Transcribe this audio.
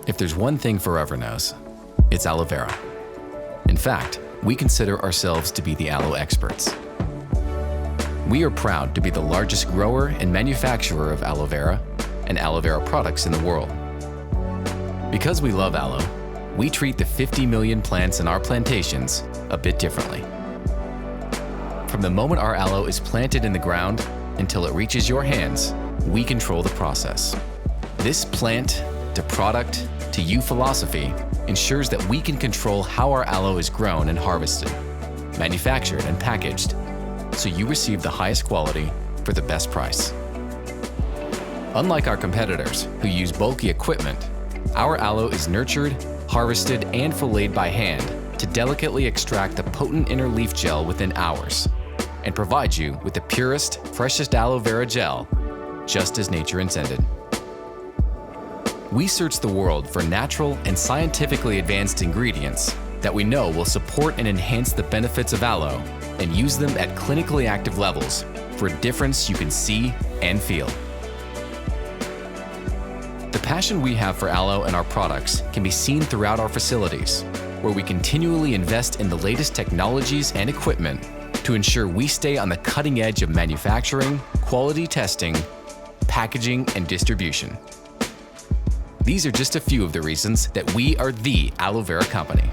If there's one thing Forever knows, it's aloe vera. In fact, we consider ourselves to be the aloe experts. We are proud to be the largest grower and manufacturer of aloe vera and aloe vera products in the world. Because we love aloe, we treat the 50 million plants in our plantations a bit differently. From the moment our aloe is planted in the ground until it reaches your hands, we control the process. This plant to product to you philosophy ensures that we can control how our aloe is grown and harvested, manufactured and packaged, so you receive the highest quality for the best price. Unlike our competitors who use bulky equipment, our aloe is nurtured, harvested, and filleted by hand to delicately extract the potent inner leaf gel within hours and provide you with the purest, freshest aloe vera gel, just as nature intended. We search the world for natural and scientifically advanced ingredients that we know will support and enhance the benefits of aloe and use them at clinically active levels for a difference you can see and feel. The passion we have for aloe and our products can be seen throughout our facilities, where we continually invest in the latest technologies and equipment to ensure we stay on the cutting edge of manufacturing, quality testing, packaging, and distribution. These are just a few of the reasons that we are the aloe vera company.